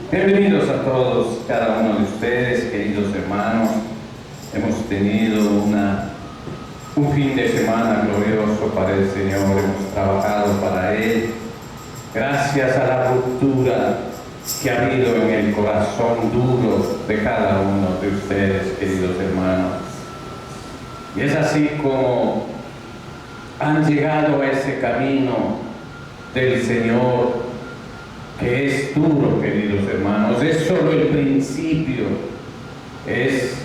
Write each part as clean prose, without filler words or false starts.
Bienvenidos a todos, cada uno de ustedes, queridos hermanos. Hemos tenido un fin de semana glorioso para el Señor, hemos trabajado para Él. Gracias a la ruptura que ha habido en el corazón duro de cada uno de ustedes, queridos hermanos. Y es así como han llegado a ese camino del Señor, que es duro, queridos hermanos. Es solo el principio, es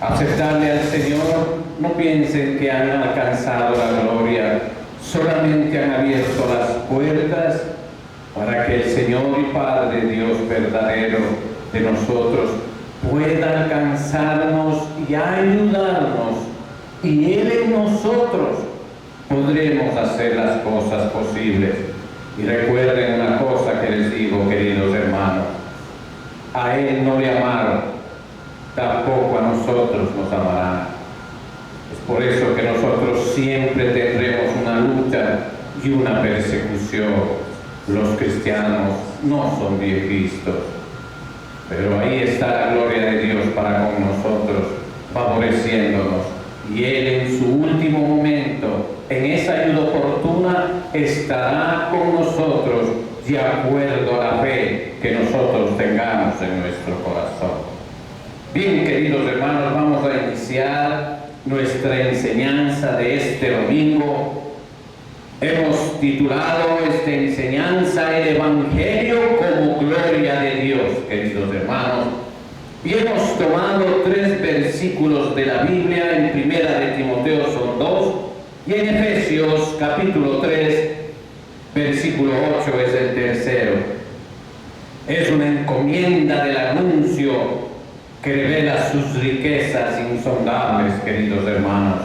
aceptarle al Señor. No piensen que han alcanzado la gloria, solamente han abierto las puertas para que el Señor y Padre Dios verdadero de nosotros pueda alcanzarnos y ayudarnos, y Él en nosotros podremos hacer las cosas posibles. Y recuerden una cosa que les digo, queridos hermanos: a Él no le amaron, tampoco a nosotros nos amarán. Es por eso que nosotros siempre tendremos una lucha y una persecución. Los cristianos no son bien vistos, pero ahí está la gloria de Dios para con nosotros, favoreciéndonos. Y Él en su último momento, en esa ayuda oportuna, estará con nosotros de acuerdo a la fe que nosotros tengamos en nuestro corazón. Bien, queridos hermanos, vamos a iniciar nuestra enseñanza de este domingo. Hemos titulado esta enseñanza El Evangelio como Gloria de Dios, queridos hermanos. Y hemos tomado 3 versículos de la Biblia. En Primera de Timoteo son 2, y en Efesios capítulo 3, versículo 8 es el tercero. Es una encomienda del anuncio que revela sus riquezas insondables, queridos hermanos.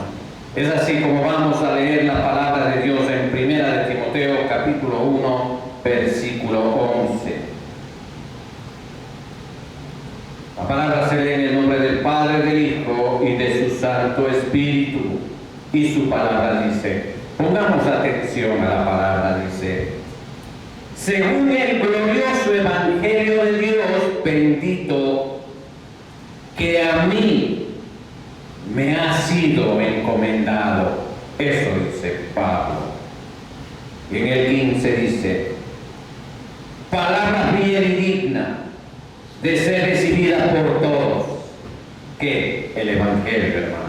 Es así como vamos a leer la palabra de Dios en Primera de Timoteo capítulo 1, versículo 11. La palabra se lee en el nombre del Padre, del Hijo y de su Santo Espíritu. Y su palabra dice, pongamos atención a la palabra, dice: según el glorioso Evangelio de Dios bendito, que a mí me ha sido encomendado. Eso dice Pablo. Y en el 15 dice: palabra fiel y digna de ser recibida por todos. ¿Qué? El Evangelio, hermanos.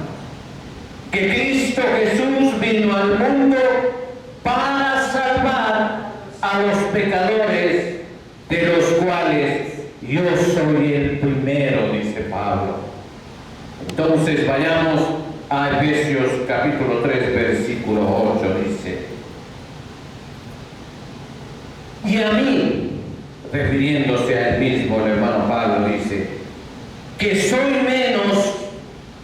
Que Cristo Jesús vino al mundo para salvar a los pecadores, de los cuales yo soy el primero, dice Pablo. Entonces vayamos a Efesios capítulo 3, versículo 8, dice: y a mí, refiriéndose a él mismo, el hermano Pablo dice, que soy menos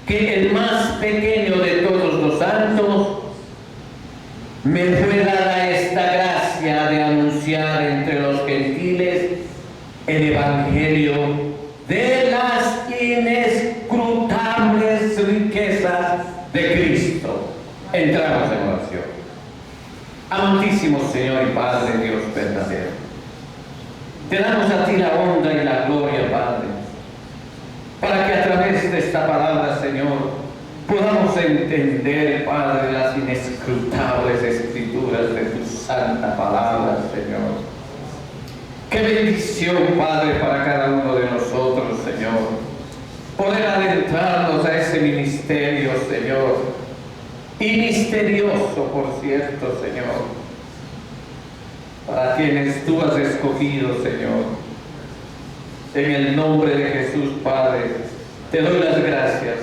que el más pequeño de todos los santos, me fue dada esta gracia de anunciar entre los gentiles el Evangelio de las inescrutables riquezas de Cristo. Entramos en oración. Amantísimo Señor y Padre Dios verdadero, te damos a ti la honra y la gloria, Padre, para que a través de esta palabra, Señor, podamos entender, Padre, las inescrutables escrituras de tu santa palabra, Señor. Qué bendición, Padre, para cada uno de nosotros, Señor, poder adentrarnos a ese ministerio, Señor, y misterioso, por cierto, Señor, para quienes tú has escogido, Señor. En el nombre de Jesús, Padre, te doy las gracias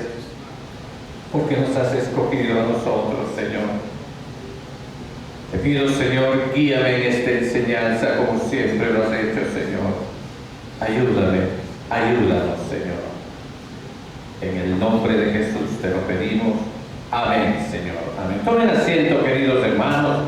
porque nos has escogido a nosotros, Señor. Te pido, Señor, guíame en esta enseñanza como siempre lo has hecho, Señor. Ayúdame, ayúdanos, Señor. En el nombre de Jesús te lo pedimos. Amén, Señor. Amén. Tomen asiento, queridos hermanos.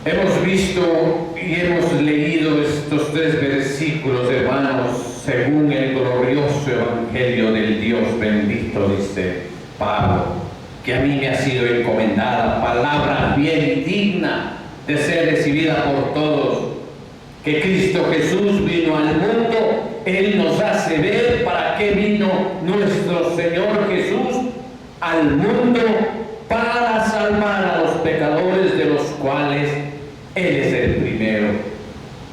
Hemos visto y hemos leído estos 3 versículos, hermanos, según el glorioso Evangelio del Dios bendito, dice Pablo, que a mí me ha sido encomendada, palabra bien y digna de ser recibida por todos. que Cristo Jesús vino al mundo, Él nos hace ver para qué vino nuestro Señor Jesús al mundo, para salvar a los pecadores, de los cuales Él es el primero.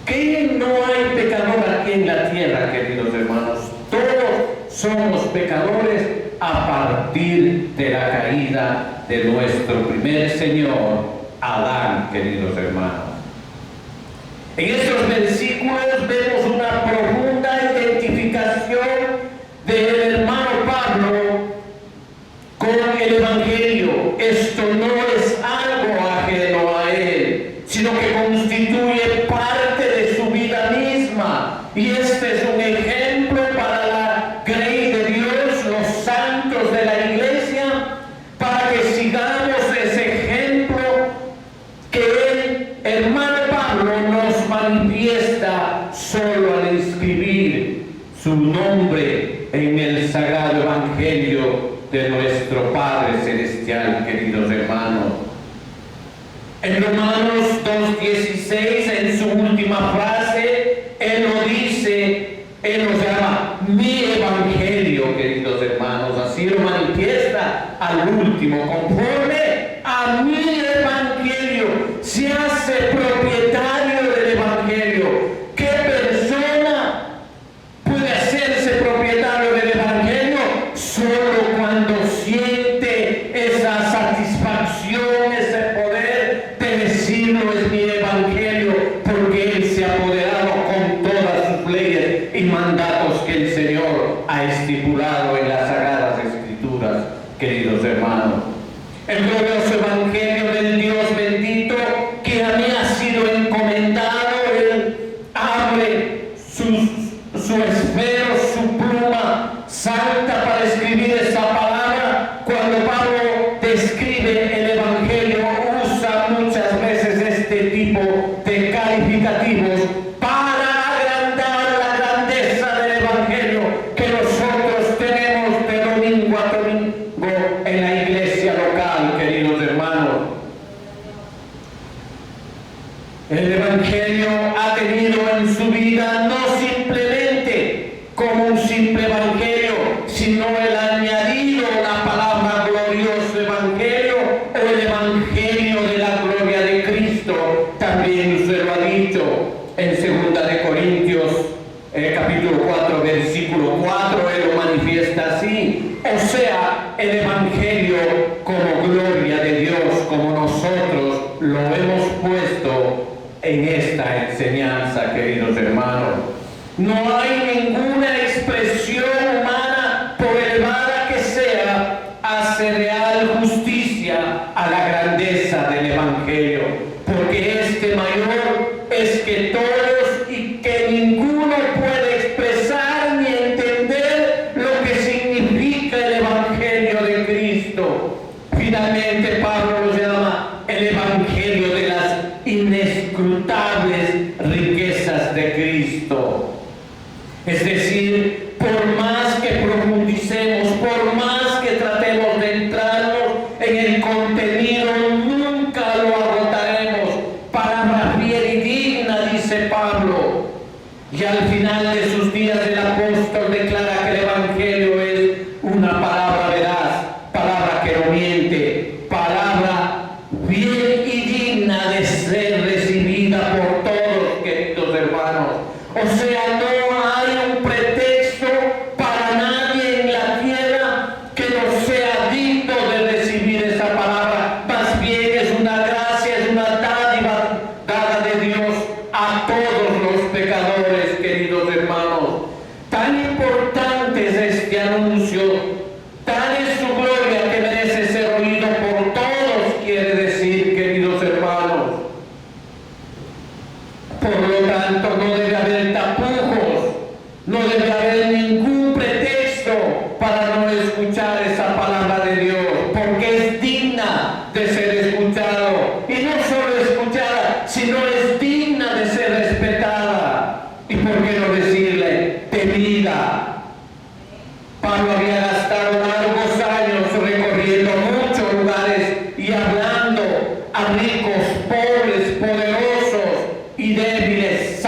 Que no hay pecador aquí en la tierra, queridos hermanos. Todos somos pecadores a partir de la caída de nuestro primer Señor, Adán, queridos hermanos. En estos versículos vemos una profunda identificación del hermano Pablo con el Evangelio. Esto no es algo ajeno a él, sino que constituye parte de su vida misma. Y este es un ejemplo para la grey de Dios, los santos de la iglesia, para que sigamos ese ejemplo que el hermano Pablo nos manifiesta solo al escribir su nombre en el sagrado Evangelio de nuestro Padre Celestial, queridos hermanos. En Romanos 2:16, en su última frase, Él lo dice, Él lo llama mi Evangelio, queridos hermanos. Así lo manifiesta al último, conforme a mi Evangelio. Se hace propietario del Evangelio. ¿Qué persona puede hacerse propietario del Evangelio? Solo cuando siente esa satisfacción, ese poder de decirlo, es mi Evangelio, porque Él se ha apoderado con todas sus leyes y mandatos que el Señor ha estipulado en las Sagradas Escrituras, queridos hermanos. El glorioso Evangelio del Dios bendito, que a mí ha sido encomendado, Él abre su esfero, su pluma santa para escribir esa palabra. Cuando Pablo describe el Evangelio, usa muchas veces este tipo de calificativos para agrandar la grandeza del Evangelio que nosotros tenemos de domingo a domingo en la iglesia local, queridos hermanos. El Evangelio ha tenido en su vida no simplemente como un simple Evangelio, sino el añadido, la palabra glorioso Evangelio, o el Evangelio de la gloria de Cristo. También usted lo ha dicho en 2 de Corintios, capítulo 4, versículo 4, Él lo manifiesta así. O sea, el Evangelio como gloria de Dios, como nosotros lo hemos puesto en esta enseñanza, queridos hermanos. No hay ninguna expresión humana, por elevada que sea, hace real justicia a la grandeza del Evangelio, porque este mayor es que todos y que ninguno puede expresar ni entender lo que significa el Evangelio de Cristo. Finalmente Pablo lo llama el Evangelio de las inescrutables riquezas de Cristo. Es decir, por más que profundicemos, por más que tratemos de entrarnos en el contenido, nunca lo agotaremos. Palabra fiel y digna, dice Pablo. Y al final de sus días el apóstol declara que el Evangelio es una palabra veraz, palabra que no miente, palabra fiel y digna de ser recibida por todos, queridos hermanos. O sea, no hay un pretexto para nadie en la tierra que no sea digno de recibir esa palabra. Más bien es una gracia, es una dádiva dada de Dios a todos los pecadores, queridos hermanos. Tan importante es este anuncio, tan es su gloria que merece ser oído por todos, quiere decir, queridos hermanos. Por lo tanto, no debe haber tapujos, no debe haber ningún pretexto para no escuchar esa palabra de Dios, porque es digna de ser escuchado. Y no solo escuchada, sino es digna de ser respetada. ¿Y por qué no decirle temida? Pablo había gastado largos años recorriendo muchos lugares y hablando a ricos, pobres, poderosos y débiles,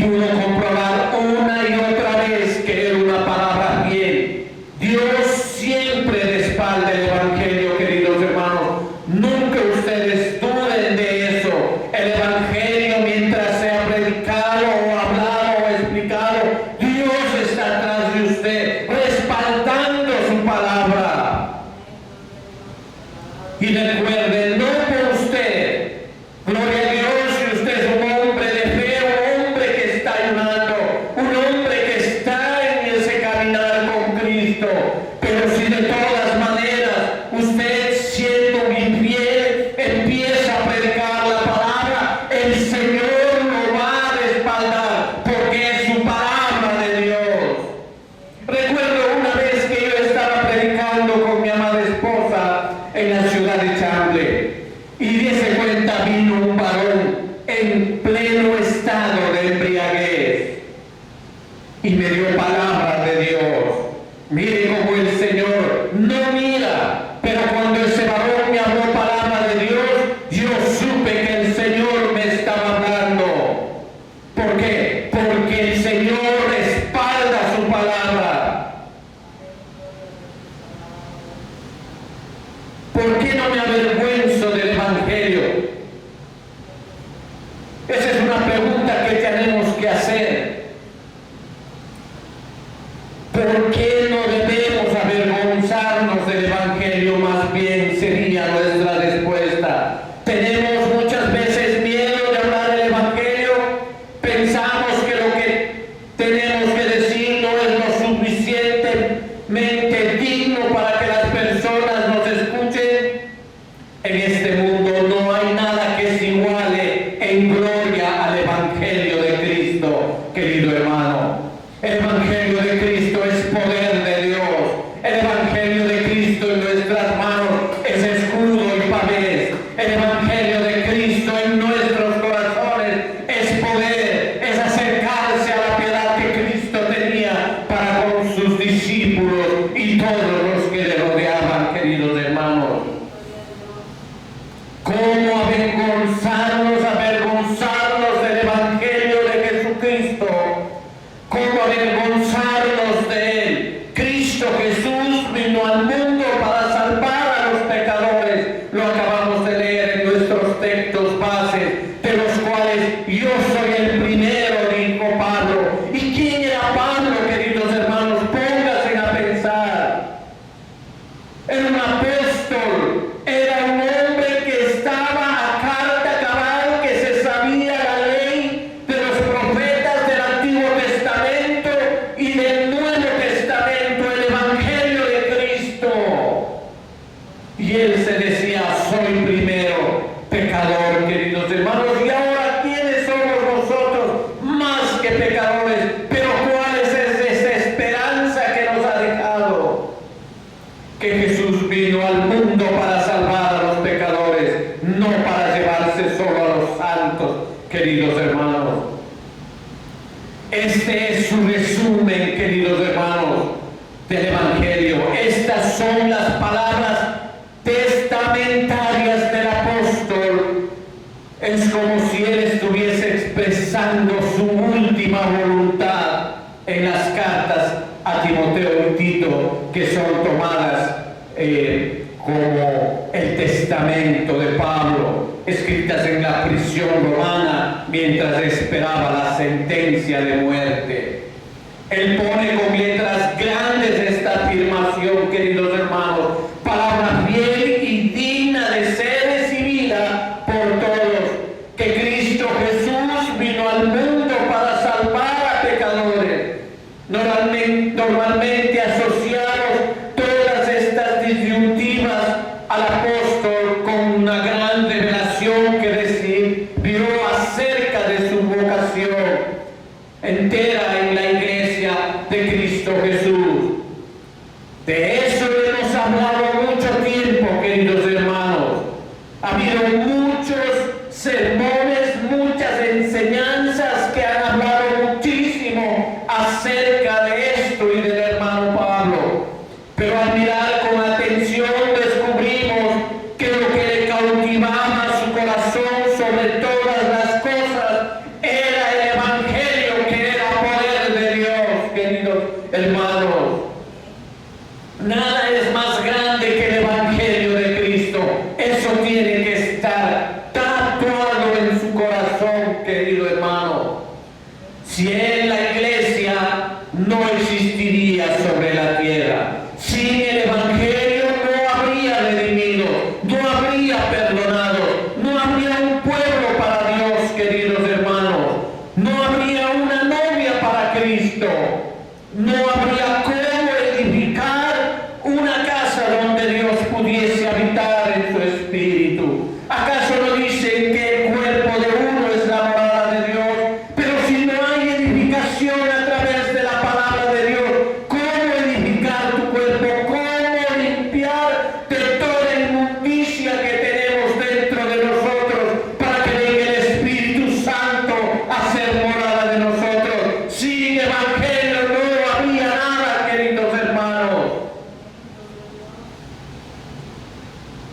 pudo comprobar una y otra vez que era una palabra fiel. Dios siempre respalda el Evangelio, queridos hermanos. Nunca ustedes duden de eso. El Evangelio, mientras sea predicado o hablado o explicado, Dios está atrás de usted, respaldando su palabra. Y recuerden, no por usted, gloria a Dios, si usted es un hombre de fe, un hombre que está ayunando, un hombre que está en ese caminar con Cristo. Pero si de todas maneras usted, siendo un infiel, empieza a predicar la palabra, el Señor lo va a respaldar, porque es su palabra de Dios. Recuerdo una vez que yo estaba predicando con mi amada esposa en la ciudad de Chamble, y dése cuenta, vino un varón en pleno estado de embriaguez y me dio palabra de Dios. Mire cómo el Señor no mira, pero cuando ese varón me habló palabra de Dios, yo supe que el Señor me estaba hablando. ¿Por qué? Porque el Señor respalda su palabra. ¿Por qué no me avergüenzo del Evangelio? Esa es una pregunta que tenemos que hacer. ¿Por qué no debemos avergonzarnos del Evangelio? Más bien sería nuestra respuesta. Tenemos muchas veces miedo de hablar del Evangelio. Pensamos que lo que tenemos que decir no es lo suficientemente digno para que las personas nos escuchen. En este mundo no hay nada que se iguale en gloria al Evangelio de Cristo, querido hermano. El Evangelio de Cristo es poder de Dios. El Evangelio de Cristo en nuestras manos es escudo y pavés. El Evangelio de Cristo en nuestros corazones es poder, es acercarse a la piedad que Cristo tenía para con sus discípulos y todos los que le rodeaban, queridos hermanos. ¿Cómo avergonzarnos del Evangelio de Jesucristo? ¿Cómo avergonzarnos de Él? Cristo Jesús vino al mundo para salvar a los pecadores. Lo acabamos de leer en nuestros textos bases, de los cuales yo soy el primero, dijo Pablo. ¿Y quién era Pablo, queridos hermanos? Pónganse a pensar. Era un apóstol, era un hombre que estaba a carta cabal, que se sabía la ley de los profetas del Antiguo Testamento y del Nuevo Testamento, el Evangelio de Cristo. Y él se decía, soy primero pecador, queridos hermanos. Y ahora, ¿quiénes somos nosotros? Más que pecadores. Pero ¿cuál es esa esperanza que nos ha dejado? Que Jesús vino al mundo para salvar a los pecadores, no para llevarse solo a los santos, queridos hermanos. Este es su resumen, queridos hermanos, del Evangelio. Estas son las palabras testamentarias del apóstol. Es como si él estuviese expresando su última voluntad en las cartas a Timoteo y Tito, que son tomadas como el testamento de Pablo, escritas en la prisión romana mientras esperaba la sentencia de muerte. Él pone con letras grandes esta afirmación, queridos hermanos, palabra fiel y digna de ser recibida por todos, que Cristo Jesús vino al mundo para salvar a pecadores. Normalmente asociamos todas estas disyuntivas al apóstol con una gran revelación que recibió acerca de su vocación entera en la iglesia de Cristo Jesús. De eso hemos hablado mucho tiempo, queridos hermanos. Ha habido muchos sermones, muchas enseñanzas que han hablado muchísimo acerca de esto y del hermano Pablo. Pero al mirar con atención descubrimos que lo que le cautivaba su corazón sobre todas las cosas era el Evangelio no habría cómo edificar una casa donde Dios pudiese habitar en su espíritu. ¿Acaso no dicen que el cuerpo de uno es la morada de Dios? Pero si no hay edificación a través de la palabra de Dios, ¿cómo edificar tu cuerpo? ¿Cómo limpiar de toda inmundicia que tenemos dentro de nosotros para que venga el Espíritu Santo a ser morada de nosotros? Sin evangelio no habría nada, queridos hermanos.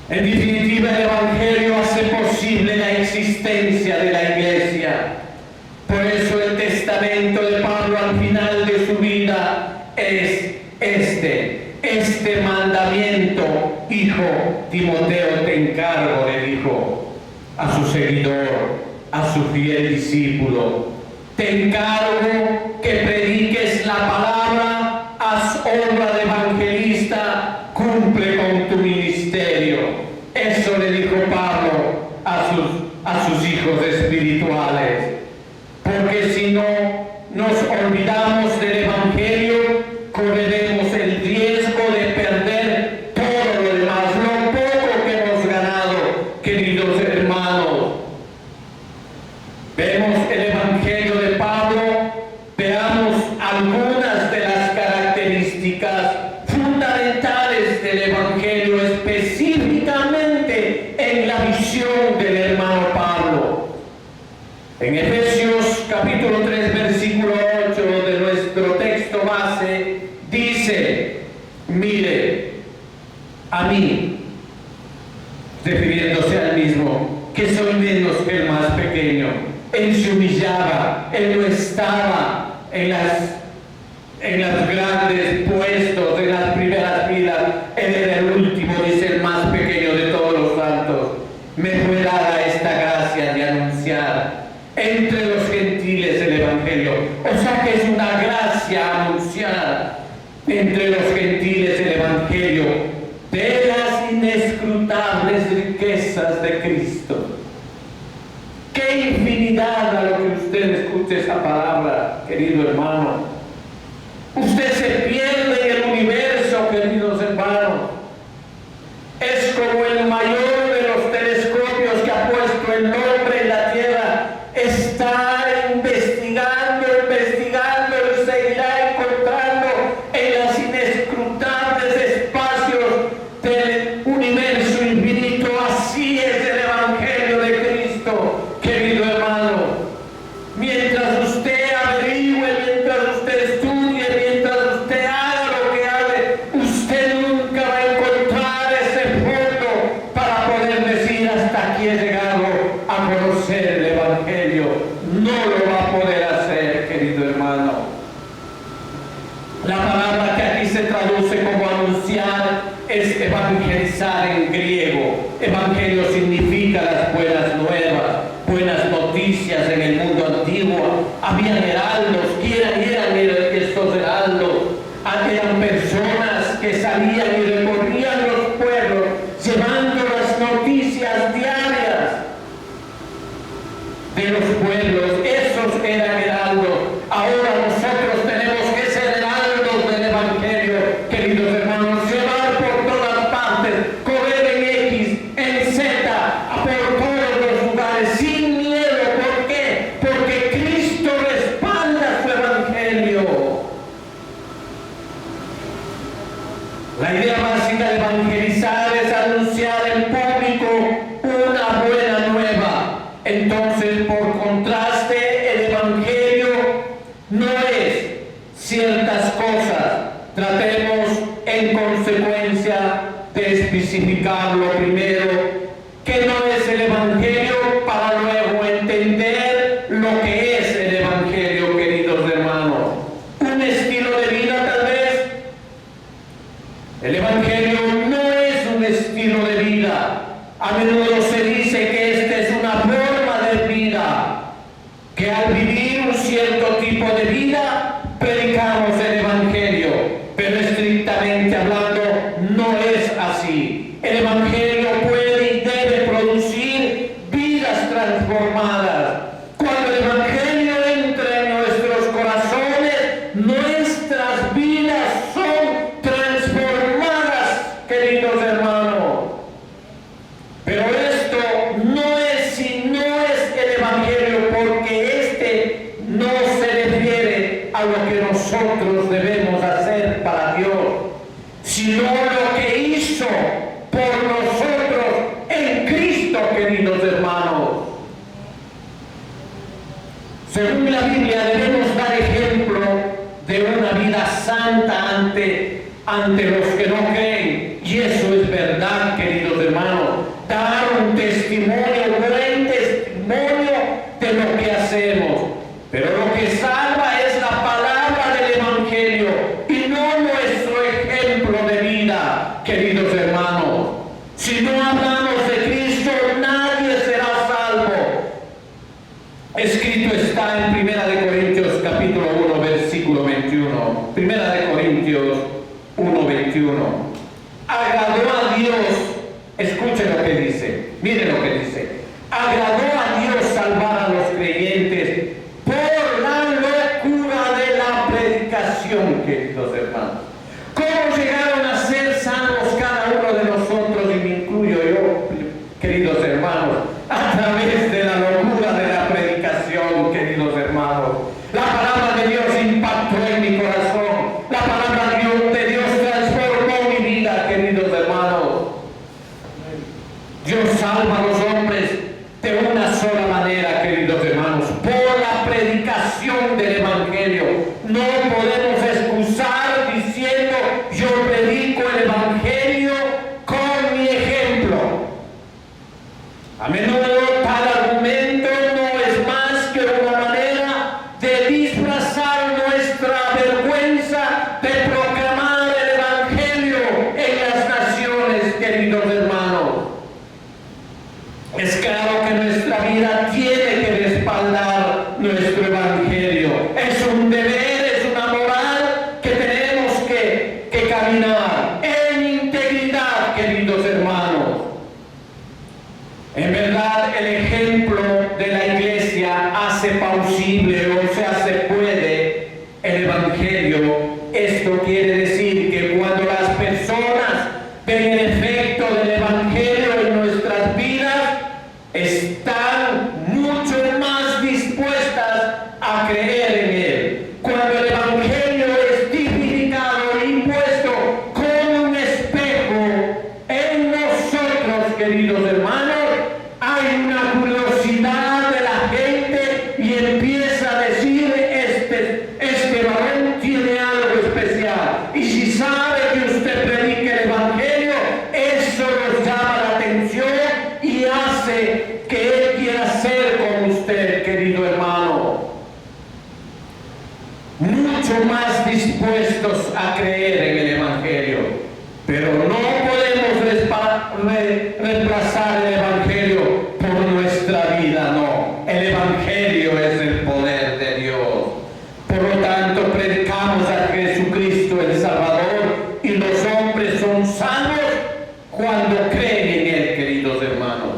En definitiva, el Evangelio hace posible la existencia de la Iglesia. Por eso el testamento de Pablo al final de su vida es este mandamiento, hijo Timoteo, te encargo, le dijo a su seguidor, a su fiel discípulo, te encargo que prediques la palabra, haz obra de evangelista, cumple con tu ministerio. Eso le dijo Pablo a sus hijos espirituales. Porque si no nos olvidamos del Evangelio, correremos el riesgo de perder todo lo demás, lo poco que hemos ganado, queridos hermanos. Vemos el Evangelio de Pablo, veamos algunas de las características fundamentales del Evangelio, específicamente en la visión del hermano Pablo. En Efesios capítulo 3, versículo 8 de nuestro texto base, dice, mire, a mí, refiriéndose al mismo, que soy menos que el más pequeño. Él se humillaba, él no estaba en los grandes puestos, en las primeras filas, él era el último, dice, el más pequeño de todos los santos. Me fue dada esta gracia de anunciar entre los gentiles el Evangelio. O sea que es una gracia anunciar entre los gentiles el Evangelio de las inescrutables riquezas de Cristo. ¡Qué infinidad a lo que usted escuche esa palabra, querido hermano! Usted se pierde en el universo, queridos hermanos. Es como el mayor de los telescopios que ha puesto el hombre en la tierra. Está investigando y seguirá encontrando en los inescrutables espacios del universo infinito. Así es el Evangelio de Cristo, querido hermano. Mientras usted averigüe, mientras usted estudie, mientras usted haga lo que haga, usted nunca va a encontrar ese fondo para poder decir hasta aquí he llegado a conocer el Evangelio. No lo va a poder hacer, querido hermano. La palabra que aquí se traduce como anunciar es evangelizar en griego. Evangelio significa las buenas nuevas, buenas noticias. En el mundo antiguo habían heraldos. ¿Quiénes eran estos heraldos? Eran personas que salían y recorrían los pueblos llevando las noticias diarias de los pueblos. Esos eran heraldos. Ahora nosotros tenemos que ser heraldos del Evangelio, queridos hermanos, llevar por todas partes, correr en X, en Z, por todos los lugares, sin miedo. ¿Por qué? Porque Cristo respalda su Evangelio. La idea básica de evangelizar es anunciar en público una buena nueva. Entonces, por contraste, el Evangelio no es ciertas cosas. Tratemos en consecuencia de especificarlo primero, que no es el Evangelio, para luego entender lo que es el Evangelio, queridos hermanos. Un estilo de vida, tal vez. El Evangelio no es un estilo de vida. A menudo se dice que esta es una forma de vida, que al vivir un cierto tipo de vida predicamos el Evangelio, pero estrictamente hablando no es así. El Evangelio puede y debe producir vidas transformadas. Cuando el Evangelio entra en nuestros corazones, nuestras nosotros debemos hacer para Dios, sino lo que hizo por nosotros en Cristo, queridos hermanos. Según la Biblia, debemos dar ejemplo de una vida santa ante los que no creen. Y eso es verdad, queridos hermanos. Dar un testimonio, buen testimonio de lo que hacemos. Pero lo que salva es la palabra del Evangelio y no nuestro ejemplo de vida, queridos hermanos. Si no hablamos de Cristo, nadie será salvo. Escrito está en 1 Corintios capítulo 1, versículo 21. 1 Corintios 1, 21. Agradó a Dios, escuchen lo que dice, miren lo que dice. Agradó a Dios salvar a los creyentes por la locura de la predicación, queridos hermanos. ¿Cómo llegaron a ser salvos cada uno de nosotros, y me incluyo yo, queridos hermanos? A través de la locura de la predicación, queridos hermanos. La palabra de Dios impactó en mi corazón. La palabra de Dios transformó mi vida, queridos hermanos. Dios salva a los hombres de una sola manera, queridos hermanos, por la predicación del Evangelio. No podemos excusar diciendo yo predico el Evangelio con mi ejemplo. A menudo tal argumento no es más que una manera de disfrazar nuestra vergüenza de proclamar el Evangelio en las naciones, queridos hermanos. Es claro que nuestra vida tiene que respaldar nuestro Evangelio. Es un deber, es una moral que tenemos que caminar en integridad, queridos hermanos. En verdad, el ejemplo de la Iglesia hace posible o se hace puede el Evangelio. Esto quiere decir que cuando las personas ven el efecto del Evangelio en nuestras vidas, están mucho más dispuestas a creer en él. Cuando el Evangelio es tipificado y puesto como un espejo en nosotros, queridos hermanos, hay una curiosidad de la gente y empieza a decir, este varón tiene algo especial. Y si sabe que usted predica el Evangelio, eso nos llama la atención y hace que él quiera ser con usted, querido hermano. Mucho más dispuestos a creer en el Evangelio. Pero no podemos reemplazar el Evangelio por nuestra vida, no. El Evangelio es el poder de Dios. Por lo tanto, predicamos a Jesucristo el Salvador y los hombres son salvos cuando creen en Él, queridos hermanos.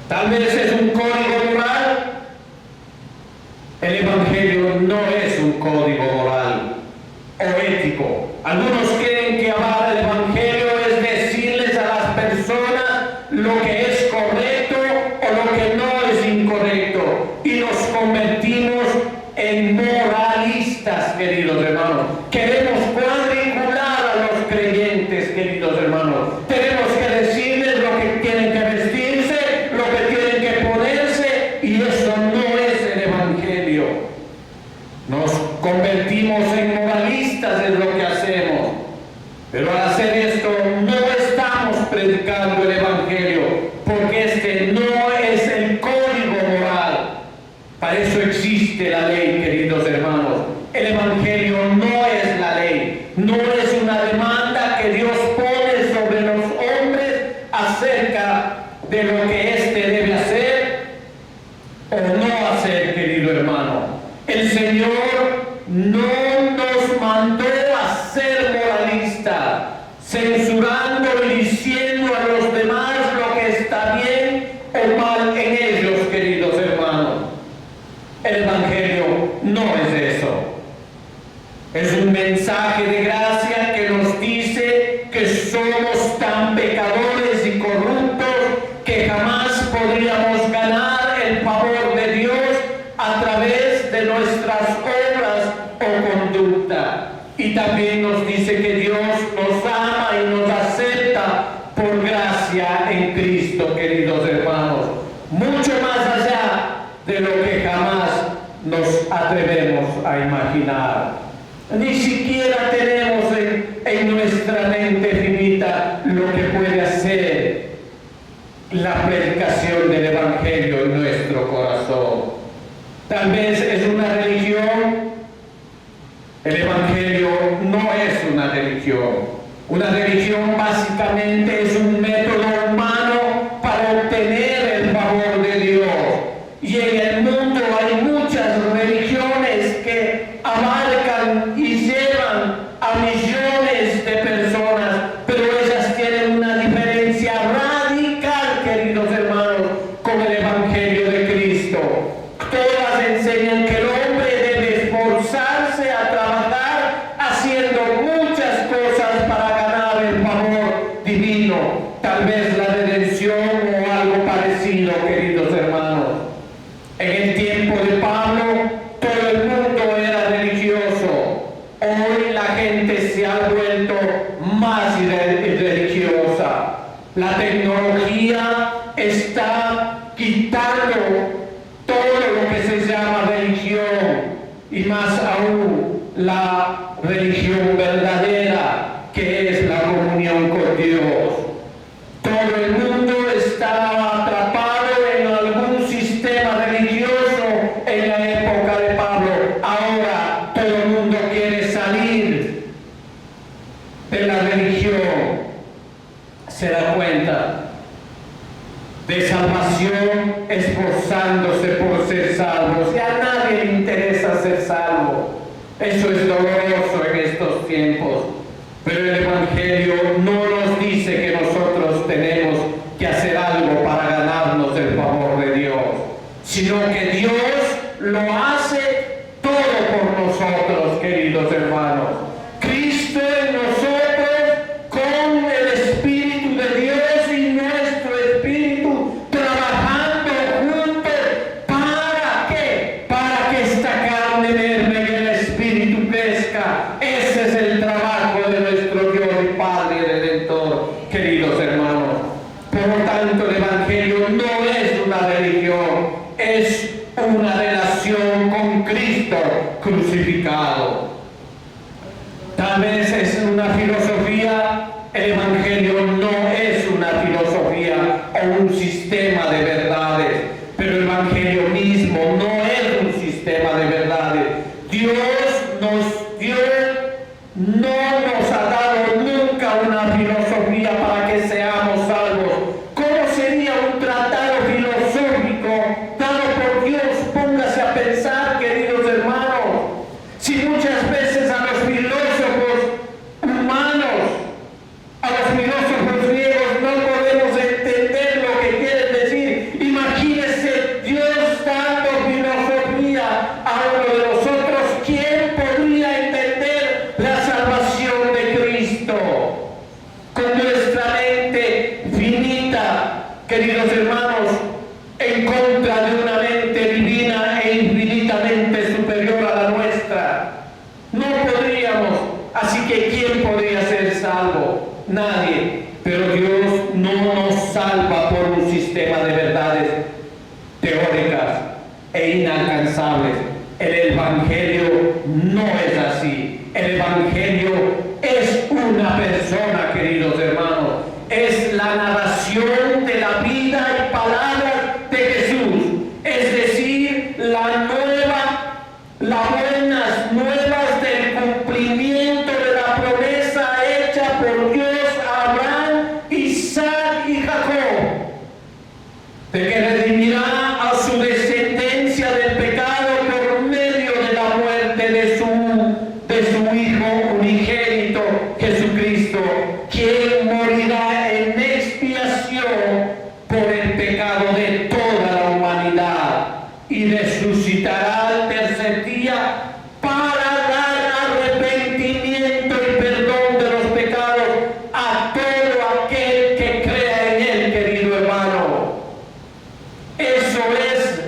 Tal vez es un código moral. El Evangelio no es un código moral o ético. Algunos creen que hablar del Evangelio es decirles a las personas lo que es correcto o lo que no es incorrecto. Y nos convertimos en moralistas, queridos hermanos. Queremos cuadricular a los creyentes, queridos hermanos. Tenemos que decirles lo que tienen que vestirse, lo que tienen que ponerse, y eso no es el Evangelio. Nos convertimos en moralistas en lo que hacemos. Pero al hacer esto no estamos predicando el Evangelio, porque este no es el código moral. Para eso existe la ley, queridos hermanos. El Evangelio no es la ley, no es una demanda que Dios pone sobre los hombres acerca de lo que éste debe hacer o no hacer, querido hermano. El Señor no nos mandó a ser moralistas, censurando y diciendo a los demás lo que está bien o mal en ellos, queridos hermanos. El Evangelio no es eso. Es un mensaje de gracia que nos dice que somos tan pecadores y corruptos que jamás podríamos ganar el favor de Dios a través de nuestras obras o conducta. de lo que jamás nos atrevemos a imaginar. Ni siquiera tenemos en nuestra mente finita lo que puede hacer la predicación del Evangelio en nuestro corazón. Tal vez es una religión. El Evangelio no es una religión. Una religión básicamente es un método humano para obtener el favor de Dios. Y en el mundo hay muchas religiones que abarcan y llevan a millones de personas, pero ellas tienen una diferencia radical, queridos hermanos, con el Evangelio de Cristo. Todas enseñan que el hombre debe esforzarse a trabajar haciendo muchas cosas para ganar el favor divino, tal vez la redención o algo parecido, queridos hermanos. En el tiempo de Pablo, todo el mundo era religioso. Hoy la gente se ha vuelto más religiosa. La tecnología está quitando todo lo que se llama religión, y más aún la religión verdadera, que es la comunión con Dios. Todo el mundo está atrapado en algún sistema religioso en la época de Pablo. Ahora todo el mundo quiere salir de la religión. Se da cuenta de salvación, esforzándose por ser salvos. Y a nadie le interesa ser salvo. Eso es doloroso en estos tiempos. Pero el Evangelio no nos dice que nosotros tenemos que hacer algo para ganarnos el favor de Dios, sino que Dios lo hace todo por nosotros, queridos hermanos. Cristo en nosotros, con el Espíritu de Dios y nuestro Espíritu trabajando juntos. ¿Para qué? Para que esta carne merme y el Espíritu crezca. Ese es el trabajo de nuestro Dios y Padre y Redentor, queridos hermanos. Por lo tanto, el Evangelio no es una religión, es una relación con Cristo crucificado. Tal vez es una filosofía. El Evangelio no es una filosofía o un sistema de verdades, pero el Evangelio mismo no es un sistema de verdades. Dios no nos ha dado nunca una filosofía para que seamos salvos. ¿Cómo sería un tratado filosófico dado por Dios? Póngase a pensar, queridos hermanos, si muchas veces a los filósofos humanos, a los filósofos griegos, no podemos entender lo que quieren decir. Imagínese Dios dando filosofía a uno de nosotros. ¿Quién podría entender la salvación de Cristo? Con nuestra mente finita, queridos hermanos, en contra de una mente divina e infinitamente superior a la nuestra, no podríamos. Así que ¿quién podría ser salvo? Nadie. Pero Dios no nos salva por un sistema de verdades teóricas e inalcanzables. El Evangelio no es así. El Evangelio es una persona, queridos hermanos. Es la narración de la vida y palabras de Jesús. Es decir, las buenas nuevas del cumplimiento de la promesa hecha por Dios a Abraham, Isaac y Jacob, de que redimirá a su descendencia del pecado por medio de la muerte de su Hijo unigénito, Jesucristo, quien morirá en expiación por el pecado de toda la humanidad y resucitará al tercer día para dar arrepentimiento y perdón de los pecados a todo aquel que crea en él, querido hermano. Eso es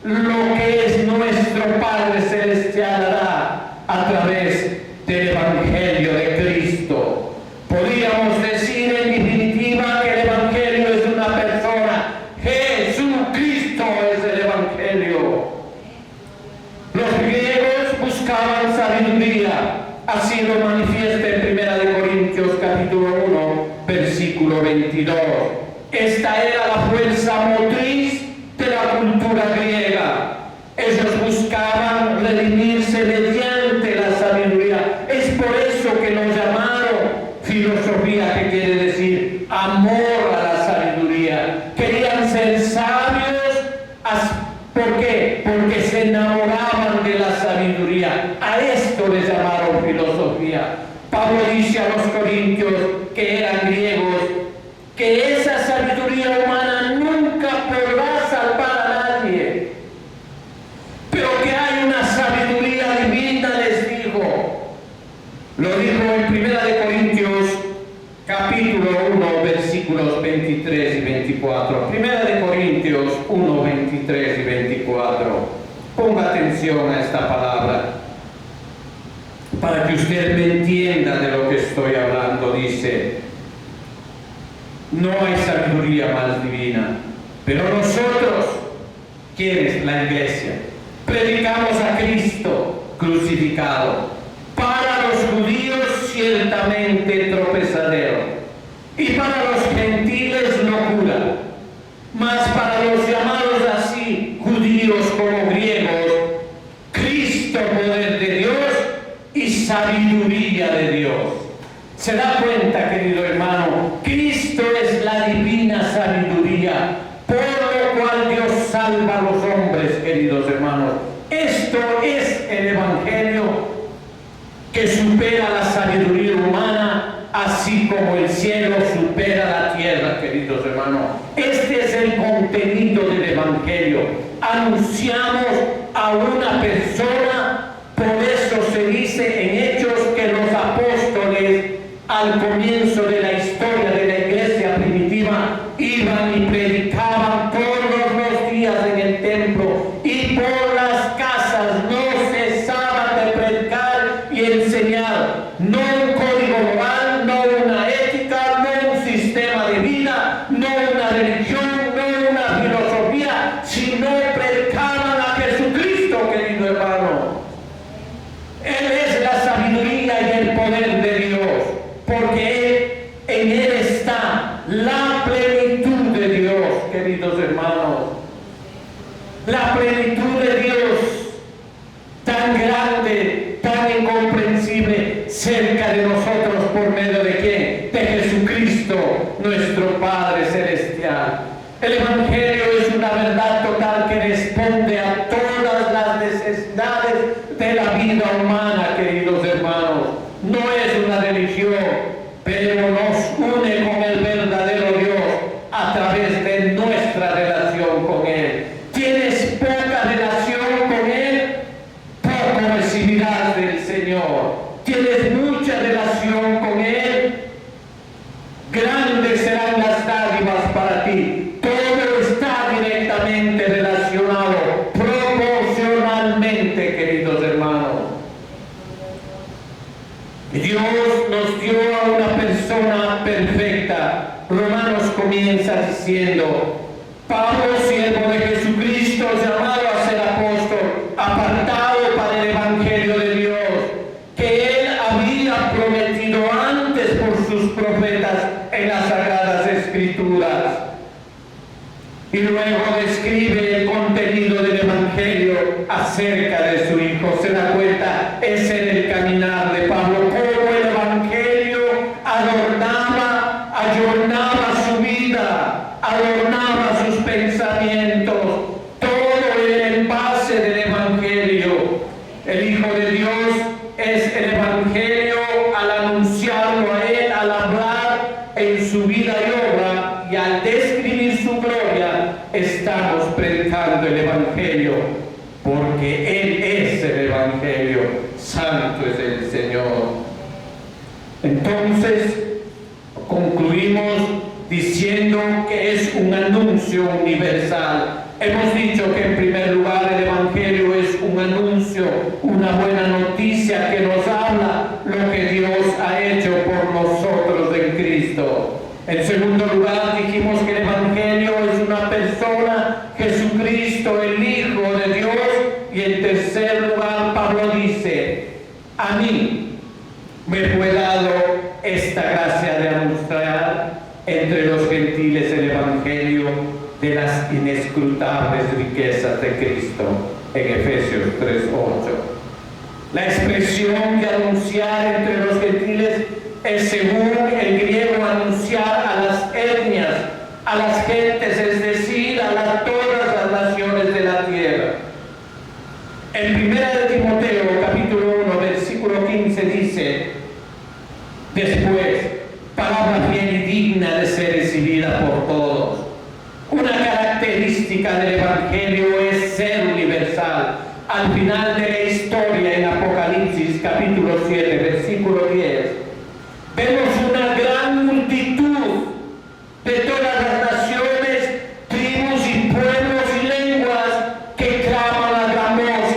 lo que es nuestro Padre Celestial hará a través del Evangelio de Cristo. Podríamos decir en definitiva que el Evangelio es una persona. Jesucristo es el Evangelio. buscaban sabiduría. Así lo manifiesta en 1 Corintios capítulo 1, versículo 22. Esta era la fuerza motriz de la cultura griega. Ellos buscaban redimirse mediante la sabiduría. Es por eso que lo llamaron filosofía, que quiere decir amor a la sabiduría. Querían ser sabios. ¿Por qué? Porque se enamoraban de la sabiduría. A esto le llamaron filosofía. Pablo dice a los corintios, que eran griegos, que esa sabiduría humana nunca podrá salvar a nadie, pero que hay una sabiduría divina, les dijo. Lo dijo en 1 Corintios capítulo 1, versículos 23 y 24. 1 Corintios 1, 23 y 24. Ponga atención a esta palabra para que usted me entienda de lo que estoy hablando. Dice: no hay sabiduría más divina, pero nosotros, ¿quiénes? La iglesia, predicamos a Cristo crucificado, para los judíos ciertamente tropezadero, y para los gentiles locura, mas para los llamados así, judíos como griegos, Cristo poder de Dios y sabiduría de Dios. ¿Se da cuenta, querido hermano? Cristo es la divina sabiduría, por lo cual Dios salva a los hombres, queridos hermanos. Esto es el Evangelio, que supera la sabiduría humana, así como el cielo supera la tierra, queridos hermanos. Este es el contenido del Evangelio. Anunciamos a una persona. Por eso se dice en Hechos que los apóstoles, al comienzo de la historia de la iglesia primitiva, iban y predicaban todos los días en el templo, y por las casas no cesaban de predicar y enseñar. No un código moral, no una ética, no un sistema de vida, no una religión, no una filosofía, sino predicaban a Jesucristo, querido hermano. Él es la sabiduría y el poder de Dios, porque en Él está la plenitud de Dios, queridos hermanos. La plenitud de Dios, tan grande, tan incomprensible, cerca de nosotros, ¿por medio de quién? De Jesucristo, nuestro Padre Celestial. El Evangelio es una verdad total que responde a todas las necesidades de la vida humana, queridos hermanos. No es una religión, pero nos une con el verdadero Dios a través de nuestra relación con Él. ¿Tienes poca relación con Él? Poco recibirás del Señor. ¿Tienes mucha relación con Él? Grandes serán las dádivas para ti. Todo está directamente relacionado, proporcionalmente, queridos hermanos. Dios nos dio a una persona perfecta. Romanos comienza diciendo: Pablo, siervo de Jesucristo, llamado a ser apóstol, apartado para el Evangelio de Dios, que Él había prometido antes por sus profetas en las Sagradas Escrituras. Y luego describe el contenido del Evangelio acerca de su Hijo. Se da cuenta, es en el caminar de Pablo, cómo el Evangelio adornaba su vida, adornaba sus pensamientos. Todo era en base del Evangelio. El Hijo de Dios es el Evangelio al anunciarlo a Él, al hablar en su vida y obra, y al describir su gloria, estamos predicando el Evangelio, porque Él es el Evangelio. Santo es el Señor. Entonces, concluimos diciendo que es un anuncio universal. Hemos dicho que en primer lugar el Evangelio es un anuncio, una buena noticia que nos habla lo que Dios ha hecho por nosotros en Cristo. En segundo lugar, dijimos que el Evangelio es una persona, Jesucristo, el Hijo de Dios. Y en tercer lugar, Pablo dice de las inescrutables riquezas de Cristo en Efesios 3:8. La expresión de anunciar entre los gentiles es, según el griego, anunciar a las etnias, a las gentes, es decir, a todas las naciones de la tierra. En 1 de Timoteo, capítulo 1, versículo 15 dice, después, palabra fiel y digna de ser recibida por todos. Una característica del Evangelio es ser universal. Al final de la historia, en Apocalipsis capítulo 7, versículo 10, vemos una gran multitud de todas las naciones, tribus y pueblos y lenguas que claman a gran voz,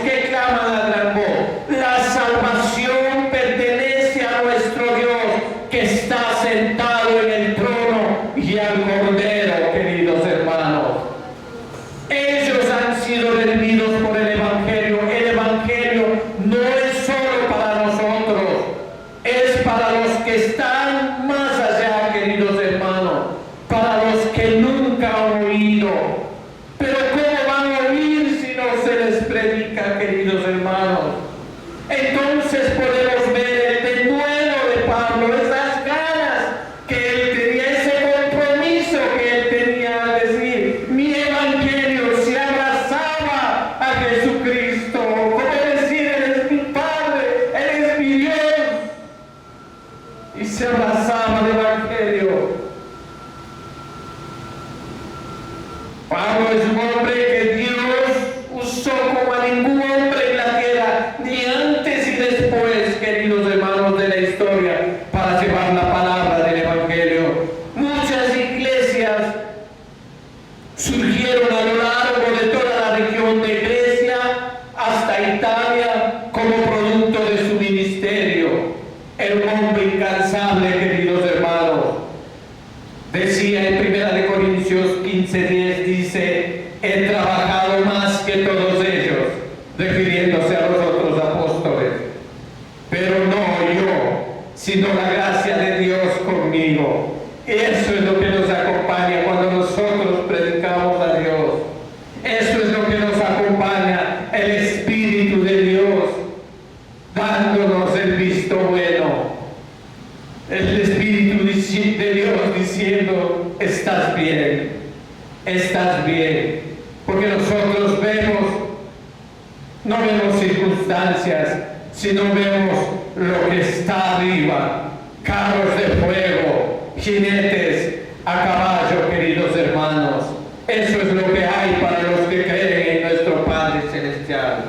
La salvación pertenece a nuestro Dios, que está sentado en el trono, y al Cordero, queridos hermanos. Ellos han sido redimidos por el Evangelio. El Evangelio no es solo para nosotros, es para los que están más allá, queridos hermanos, para los que nunca han oído. Pero ¿cómo van a oír si no se les predica, queridos hermanos? Entonces podemos ver el denuedo de Pablo, esas ganas que él tenía, ese compromiso que él tenía al decir, mi Evangelio se abrazaba a Jesucristo. Como decir, Él es mi Padre, Él es mi Dios. Y se abrazaba al Evangelio. Pablo es un hombre que Dios usó como a ningún hombre en la tierra, ni antes y después, queridos hermanos, de la historia, para llevar la palabra del Evangelio. Muchas iglesias surgieron a lo largo de toda la región de Grecia hasta Italia como producto de su ministerio. Era un hombre incansable, queridos hermanos. Decía en 1 Corintios 15:10, dice, he trabajado más que todos ellos, refiriéndose a los otros apóstoles, pero no yo, sino la gracia de Dios conmigo. Eso es lo que nos acompaña cuando nosotros predicamos a Dios. Eso es lo que nos acompaña, el Espíritu de Dios, dándonos el visto bueno. El Espíritu de Dios diciendo, estás bien, porque nosotros no vemos circunstancias, sino vemos lo que está arriba, carros de fuego, jinetes a caballo, queridos hermanos. Eso es lo que hay para los que creen en nuestro Padre Celestial.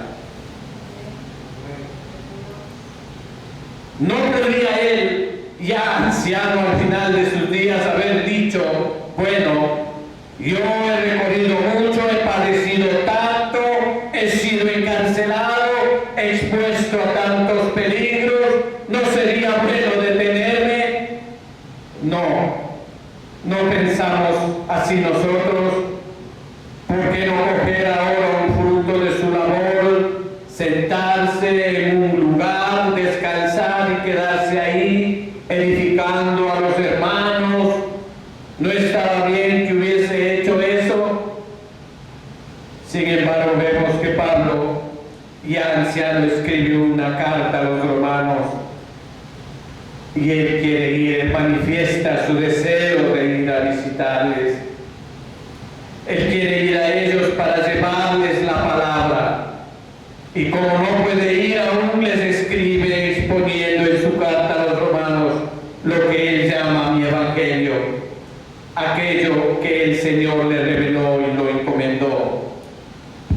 No podría él, ya anciano al final de sus días, haber dicho, bueno, yo he recorrido mucho, he padecido tanto, he sido encarcelado, expuesto a tantos peligros, ¿no sería bueno detenerme? No pensamos así nosotros. ¿Por qué no coger ahora un fruto de su labor, sentarse en un lugar, descansar y quedarse ahí, edificando a los hermanos? ¿No estaba bien que hubiese hecho eso? Sin embargo, vemos que Pablo, ya anciano, escribió una carta a los romanos, y él quiere ir, él manifiesta su deseo de ir a visitarles. Él quiere ir a ellos para llevarles la palabra. Y como no puede ir aún, les escribe exponiendo en su carta a los romanos lo que él llama mi Evangelio, aquello que el Señor le reveló y lo encomendó.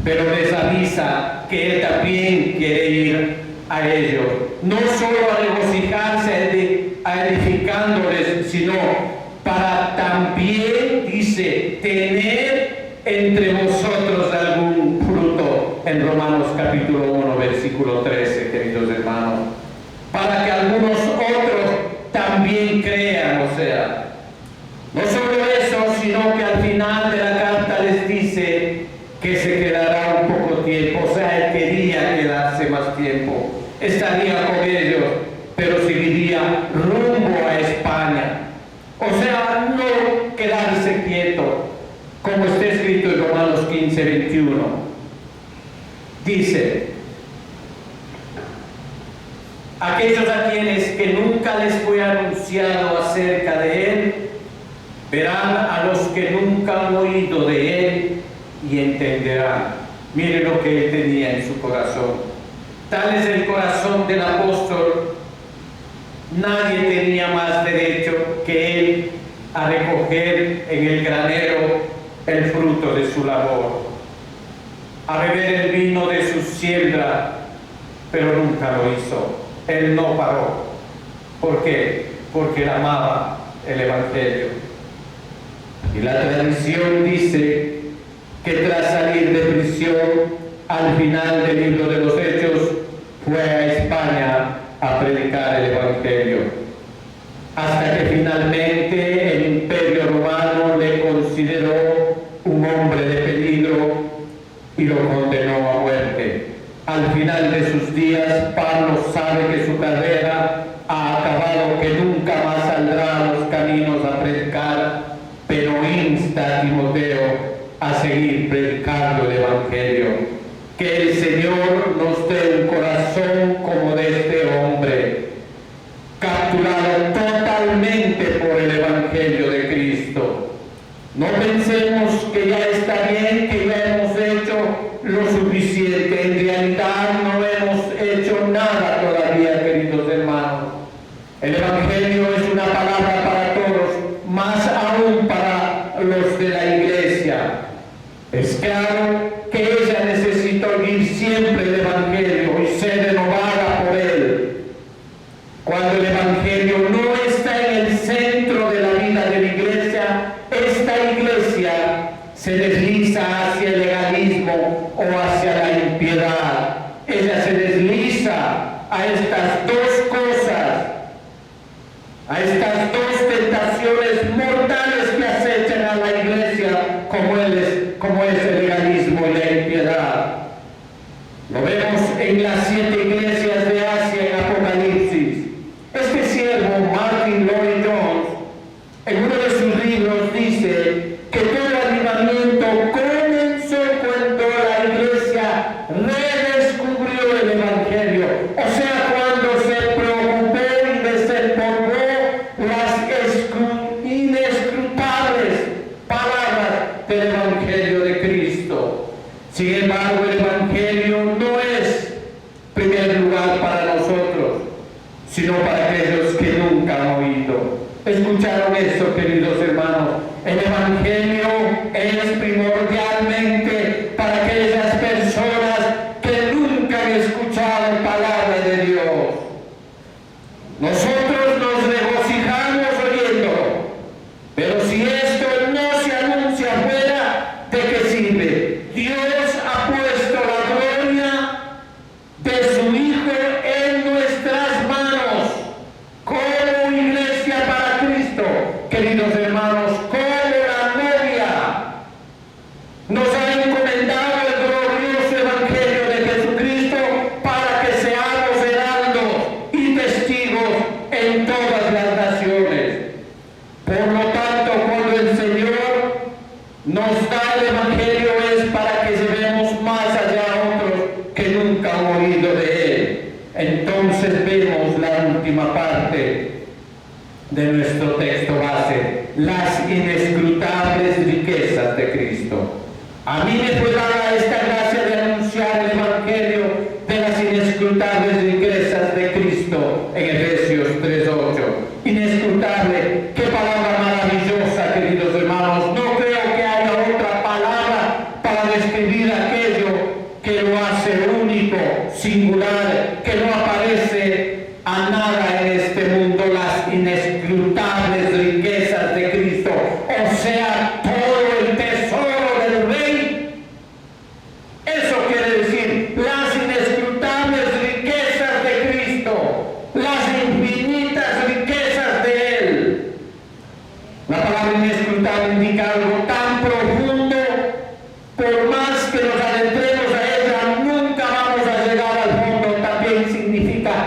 Pero les avisa que él también quiere ir a ellos, no solo a regocijarse, a edificándoles, sino para también, dice, tener entre vosotros algún fruto, en Romanos capítulo 1, versículo 13, queridos hermanos, para que algunos otros también crean. O sea, no solo eso, sino que al final de la carta les dice que se quedará un poco tiempo. O sea, él quería quedarse más tiempo, estaría con ellos, pero seguiría rumbo a España. O sea, no quedarse quieto, como usted 15:21. Dice: aquellos a quienes que nunca les fue anunciado acerca de Él, verán a los que nunca han oído de Él y entenderán. Mire lo que Él tenía en su corazón. Tal es el corazón del apóstol. Nadie tenía más derecho que Él a recoger en el granero el fruto de su labor, a beber el vino de su siembra, pero nunca lo hizo. Él no paró. ¿Por qué? Porque él amaba el Evangelio. Y la tradición dice que tras salir de prisión, al final del libro de los Hechos, fue a España a predicar el Evangelio, hasta que finalmente el Imperio Romano le consideró un hombre de peligro y lo condenó a muerte. Al final de sus días, Pablo sabe que su carrera ha acabado, que nunca más saldrá a los caminos a predicar, pero insta a Timoteo a seguir predicando el Evangelio. Que el Señor nos dé un corazón como de este hombre, capturado totalmente por el Evangelio de Cristo. No pensemos que ya está bien, que ya hemos hecho lo suficiente. En realidad no hemos hecho nada todavía, queridos hermanos. El Evangelio es una palabra para todos, más aún para los de la iglesia. Es claro que ella necesita oír siempre el Evangelio y ser renovada por él. Cuando el Evangelio no está en el centro de la vida de la iglesia, esta iglesia se desliza hacia el legalismo o hacia la impiedad. Ella se desliza a estas dos cosas, a estas dos tentaciones mortales que acechan a la iglesia, como es el legalismo y la impiedad. Lo vemos en las 7 iglesias de Asia en Apocalipsis. Este siervo, Martin Lloyd-Jones, en uno de sus libros dice que todo avivamiento comenzó cuando la iglesia redescubrió el Evangelio, o sea, cuando se preocupó y desempolvó las inescrutables palabras del Evangelio de Cristo. Sin embargo, el Evangelio no es primer lugar para nosotros, sino para aquellos que nunca han oído. ¿Escucharon esto, queridos hermanos? El Evangelio es primordialmente para aquellas personas que nunca han escuchado palabra de Dios. Nosotros nos regocijamos oyéndolo, pero si esto no se anuncia afuera, ¿de qué sirve? Dios ha puesto la gloria de su Hijo en nuestras manos como iglesia para Cristo, queridos hermanos, como la novia. Nos ha encomendado el glorioso Evangelio de Jesucristo para que seamos heraldos y testigos en todas las naciones. Por lo tanto, cuando el Señor nos da el Evangelio es para que llevemos más allá a otros que nunca han oído de él. Entonces vemos la última parte de nuestro texto base, las inescrutables riquezas de Cristo. A mí me fue dada esta gracia de anunciar el Evangelio de las inescrutables riquezas de Cristo en Efesios 3:8. Inescrutable, qué palabra maravillosa, queridos hermanos. No creo que haya otra palabra para describir aquello que lo hace único, singular, que no aparece a nada en este mundo, las inescrutables riquezas de Cristo, o sea, todo el tesoro del Rey. Eso quiere decir las inescrutables riquezas de Cristo, las infinitas riquezas de Él. La palabra inescrutable indica algo tan profundo, por más que nos adentremos a ella, nunca vamos a llegar al fondo. También significa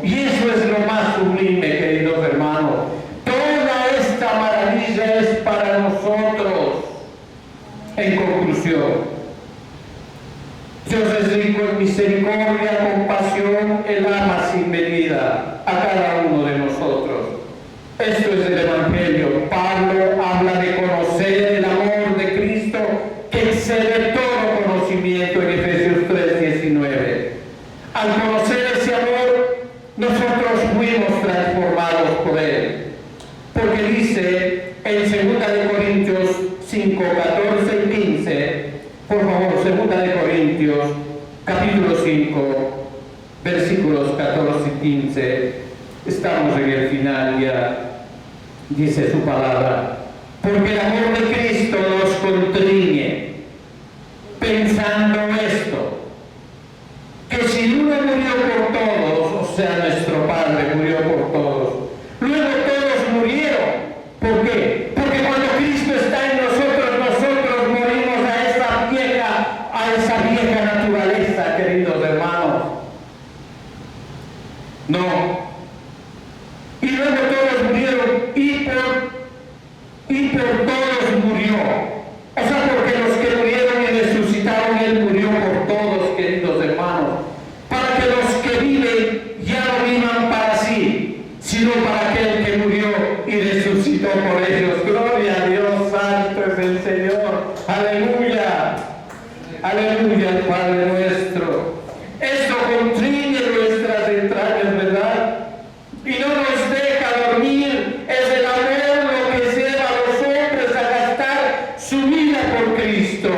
Y eso es lo más sublime, queridos hermanos. Toda esta maravilla es para nosotros. En conclusión, Dios es rico en misericordia, compasión, Él ama sin medida a cada uno de nosotros. Esto es el Evangelio. Pablo habla de conocer el amor de Cristo que excede todo conocimiento en Efesios 3:19. Al conocer ese amor, nosotros fuimos transformados por Él. Porque dice en 2 Corintios 5, 14 y 15, por favor, 2 Corintios, capítulo 5, versículos 14 y 15, estamos en el final ya, dice su palabra, porque el amor de Cristo nos constriñe, pensando esto, que si uno murió por todos, o sea, nuestro Padre murió por todos, luego todos murieron. ¿Por qué? Porque cuando Cristo está en nosotros, nosotros morimos a esa vieja naturaleza, queridos hermanos. No. Y luego todos murieron y por todos murió. O sea, porque los que murieron y resucitaron, Él murió por todos, queridos hermanos. Para que los que viven ya no vivan para sí, sino para aquel que murió y resucitó por ellos. Gloria a Dios, santo es el Señor. Aleluya. Aleluya al Padre nuestro. Esto constriñe nuestras entrañas, ¿verdad? Y no nos deja dormir. Es el amor lo que lleva a los hombres a gastar su vida por Cristo.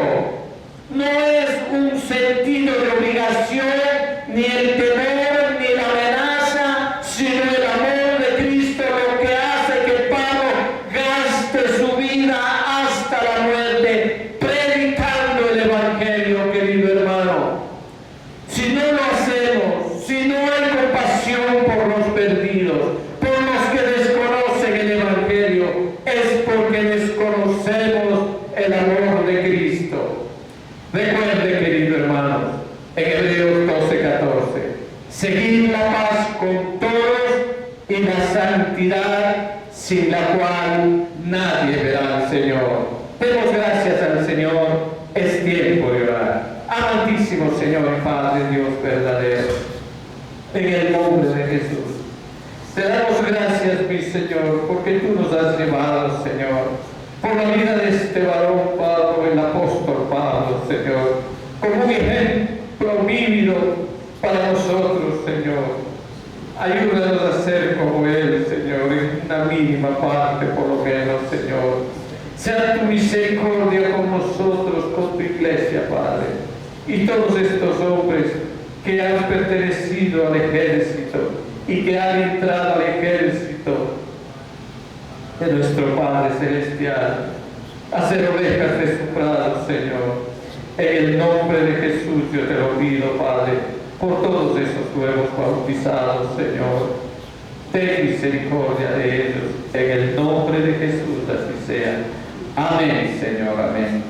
No es un sentido de obligación, ni el temor, ni la amenaza, sino el amor de Cristo lo que hace que Pablo gaste su vida hasta la muerte, predicando el Evangelio, querido hermano. Si no lo hacemos, si no hay compasión por los perdidos, por los que desconocen el Evangelio, es porque desconocemos el amor de Cristo. Recuerde, querido hermano, en Hebreos 12:14, seguid la paz con todos y la santidad, sin la cual nadie verá al Señor. Demos gracias al Señor, es tiempo de orar. Amantísimo Señor y Padre Dios verdadero, en el nombre de Jesús, te damos gracias, mi Señor, porque tú nos has llevado, Señor, por la vida de este varón Pablo, el apóstol Pablo, Señor, como un ejemplo vívido para nosotros, Señor. Ayúdanos a ser como Él, Señor, en una mínima parte por lo menos, Señor. Sea tu misericordia con nosotros, con tu iglesia, Padre. Y todos estos hombres que han pertenecido al ejército y que han entrado al ejército de nuestro Padre Celestial, a ser ovejas de su prado, Señor. En el nombre de Jesús yo te lo pido, Padre, por todos esos nuevos bautizados, Señor. Ten misericordia de ellos, en el nombre de Jesús, así sea. Amén, Señor, amén.